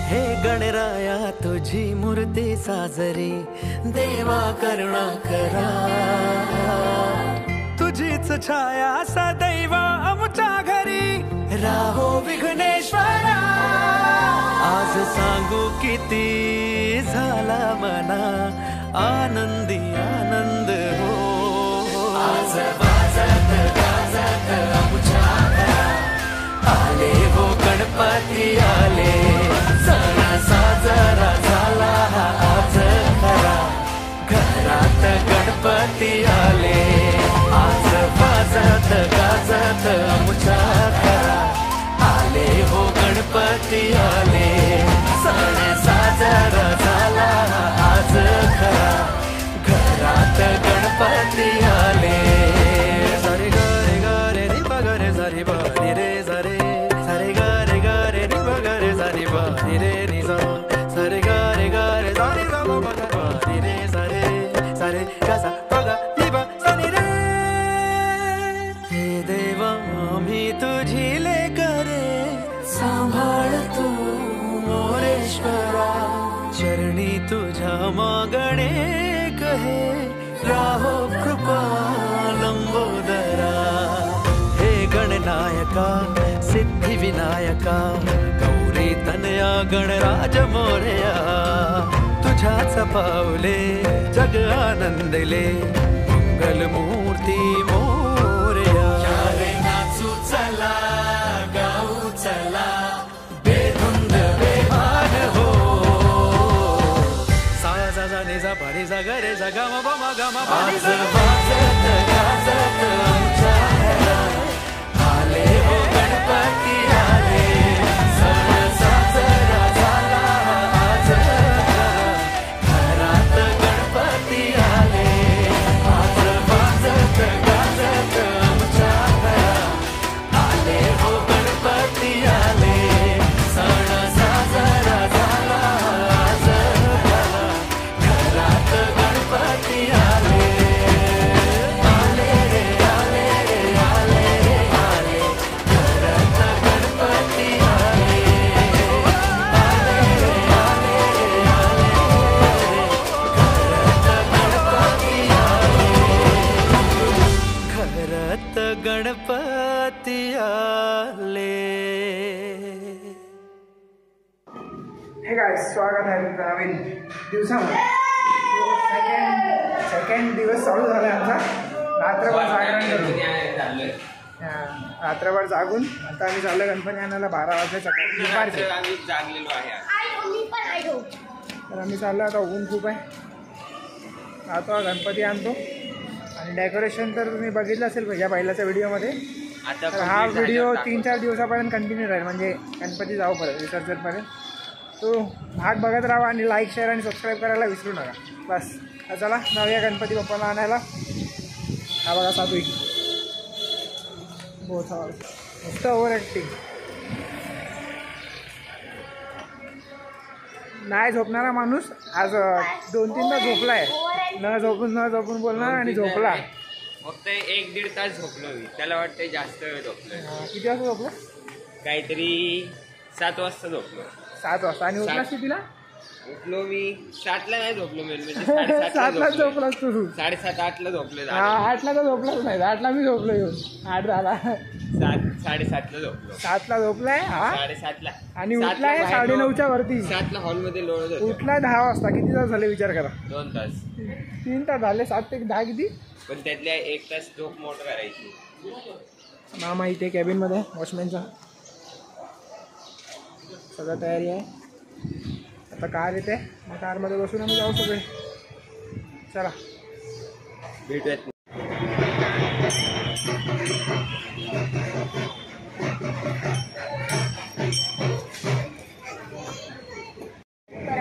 हे गणराया तुझी मूर्ती साजरी देवा करुणा करा तुझीच छाया सदैव आमच्या घरी राहो विघ्नेश्वरा आज सांगू किती झाला मना आनंदी आनंद हो आज वाजत गाजत आमच्या घरा आले हो गणपती आले सण साजरा झाला आज खरा घरात गणपती आले आज वाजत गाजत आमच्या घरा आले हो गणपती आले सण साजरा झाला आज खरा घरात गणपती आले सारे गारे गारे रे बगरे सारे बारी रे सारे सारे गारे गारे रे बगरे सारे बारी रे निजा सारे गारे गारे सारे गा बारी रे सारे सारे कसा बगा निबा सारे रे हे देवा आम्ही तुझी लेकरे सांभाळ तू मोरेश्वरा चरणी तुझ्या मागणे कहे राहो कृपा लंबोदरा हे गणनायका सिद्धी विनायका गौरी तनया गणराज मोरया तुझ्याच पावले जग आनंदले मंगल मूर्ती मोरया रे नाचू चला गाऊ चला बेधुंद बेभान हो पारी सागरे सगा मा गा मा पारी वाजत गाजत आमच्या घरा आले हो गणपती आले सण साजरा झाला आज घरात गणपती आले आज वाजत गाजत आमच्या घरा आले हो गणपती आले सण साजरा झाला आज गणपती आले आले रे आले रे आले रे आले घरात गणपती आले आले रे आले रे आले घरात गणपती आले हे गाइस स्वागत आहे तुमचं नवीन दिवसामध्ये सेकंड दिवस चालू झाला आमचा रात्रभर जागरण करून रात्रभर जागून आता आम्ही चाललो गणपती आणायला 12 वाजता सकाळी दुपारचे तर आम्ही चाललो आता ऊन खूप आहे आता गणपती आणतो आणि डेकोरेशन तर तुम्ही बघितलं असेल या पहिल्याच्या व्हिडिओमध्ये तर हा व्हिडिओ 3-4 दिवसापर्यंत कंटिन्यू राहील म्हणजे गणपती जाऊपर्यंत विसर्जनपर्यंत तो भाग बघत राहा आणि लाईक शेअर आणि सबस्क्राईब करायला विसरू नका बस चला नव्या गणपती बाप्पाला आणायला हा बघा साधू बहुत मस्त ओव्हर ॲक्टिंग नाही झोपणारा माणूस आज 2-3दा झोपलाय न झोपून बोलणार आणि झोपला फक्त 1-1.5 तास झोपलो मी त्याला वाटतं जास्त वेळ झोपलो किती वाजता झोपला काहीतरी 7 वाजता झोपलो 7 वाजता आणि उठलास कितीला उठलो मी 7ला नाही झोपलो मेन म्हणजे 7ला झोपलास तू 7:30-8ला झोपलो 8ला तर झोपलाच नाही 8ला मी झोपलो येऊन 8 झाला 7:30ला झोपलो 7ला झोपलाय हा 7:30ला आणि उठलाय 9:30च्या वरती 7ला हॉलमध्ये लोळत होतो उठला 10 वाजता किती तास झाले विचार करा 2 तास 3 तास झाले 7 ते 10 किती पण त्यातल्या 1 तास झोप मोटर करायची मामा इथे कॅबिनमध्ये वॉचमॅनचा सगळं तयारी आहे आता कार येते मग कारमध्ये बसून आम्ही जाऊ सगळे चला भेटूयात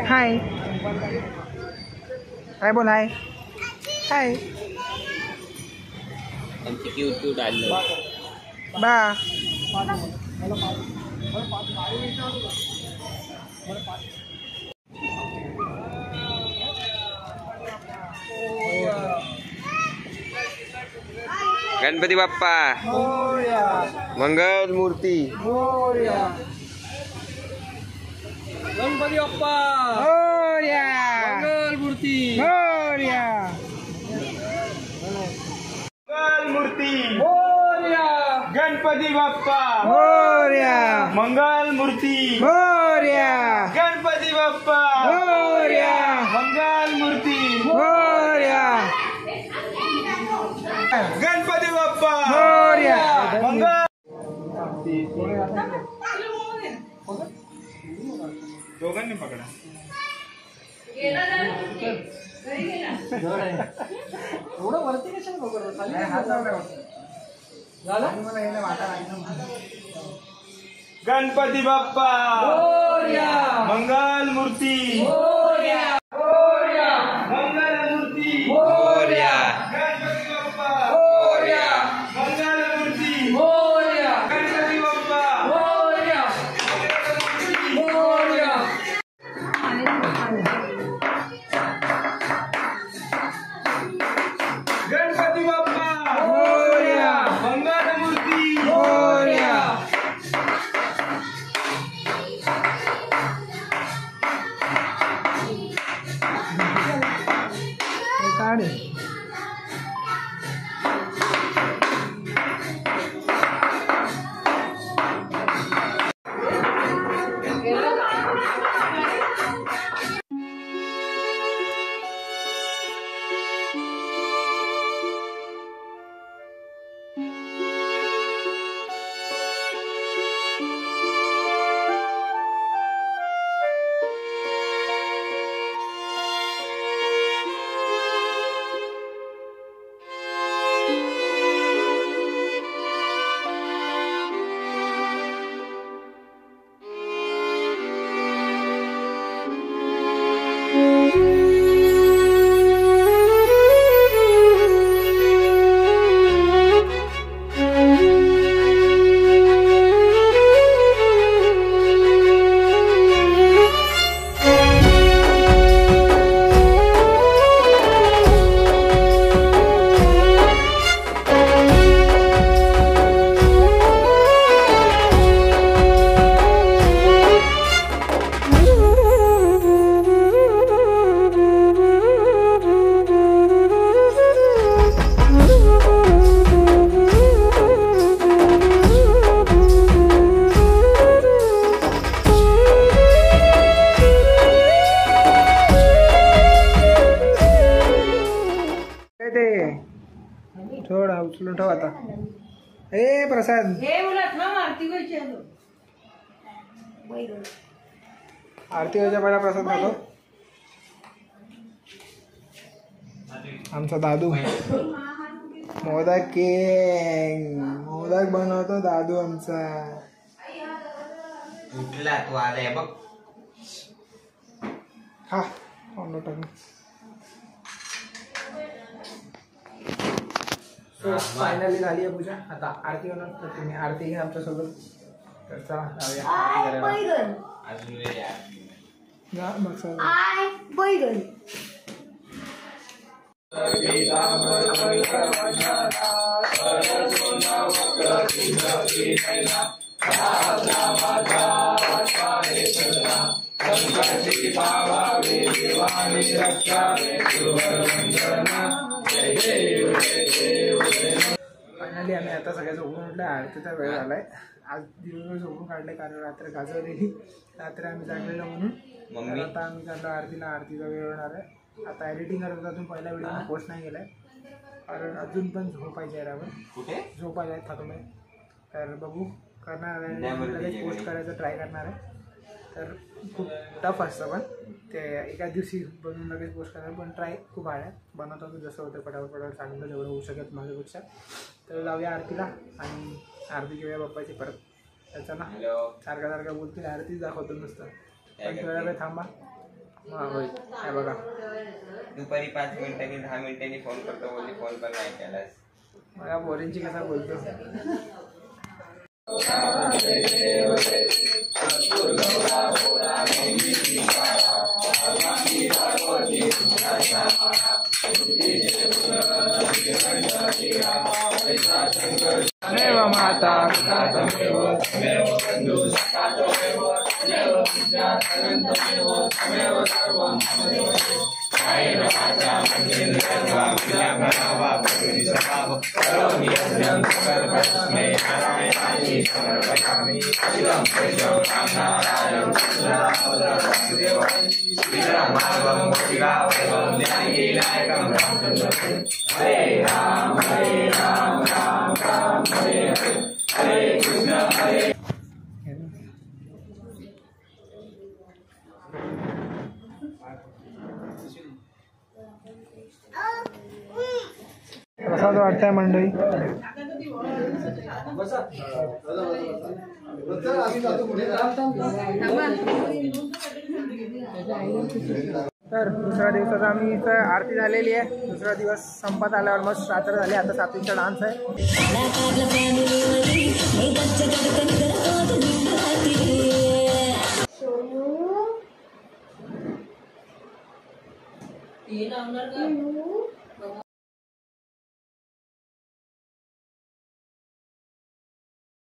हाय काय बोल हाय हाय आमची क्यूट आलं बा गणपती बाप्पा मंगल मूर्ती गणपती बाप्पा मोरया मंगलमूर्ती मोरया मंगलमूर्ती मोरया गणपती बाप्पा मोरया मंगलमूर्ती मोरया गणपती बाप्पा मोरया मंगलमूर्ती मोरया गणपती बाप्पा मोरया मंगल दोघांनी पकडा गणपती बाप्पा मंगलमूर्ती मंगलमूर्ती गणपती बाप्पा मंगलमूर्ती गणपती बाप्पा गणपती बाप्पा मोरया मंगलमूर्ती मोरया काढे थोडा उचलून ठेव आता. ए प्रसाद आरती व्हायच्या पहिला प्रसाद खातो आमचा दादू. मोदक मोदक बनवतो दादू आमचा. उठला तू आलाय बघ. हा टाकून फायनली झाली आहे पूजा. आता आरती होणार तर तुम्ही आरती घ्या आमच्यासोबत. तर चला जाऊया. अजून वेळ आहे. जा मग सर. फायनली आम्ही आता सगळ्या झोपून उठले. आरतीचा वेळ झालाय. आज दिवसभर झोपून काढले कारण रात्र गाजवलेली. रात्री आम्ही जागलेलो म्हणून. आता आम्ही चाललो आरतीला. आरतीचा वेळ होणार आहे. आता एडिटिंग करत अजून पहिला व्हिडिओ पोस्ट नाही केलाय कारण अजून पण झोपायचे आहे. आपण कुठे झोपायला थकलोय. तर बघू करणार आहे. पोस्ट करायचं ट्राय करणार आहे. तर खूप टफ असतं पण ते एका दिवशी बनवून लगेच पोस्ट करणार. पण ट्राय खूप हार्ड आहे. बनवतो मी जसं होतं पटापट चांगलं जेवढं होऊ शकत माझ्यापेक्षा. तर जाऊया आरतीला आणि आरती घेऊया बाप्पाची परत. तर चला सारखं बोलतील आरतीच दाखवतो नुसतं. पण थोड्या वेळ थांबा. होय काय बघा दुपारी 5 मिनिटांनी 10 मिनिटांनी फोन करतो बोलली. फोन पण नाही केलास. मला पोरींची कसा बोलतो. माता प्रसाद वाटतंय मंडळी. तर दुसऱ्या दिवसाचा आम्ही इथं आरती झालेली आहे. दुसरा दिवस संपत आल्यावर मस्त रात्र झाली. आता सात्विकचा डान्स आहे. ये लावणार का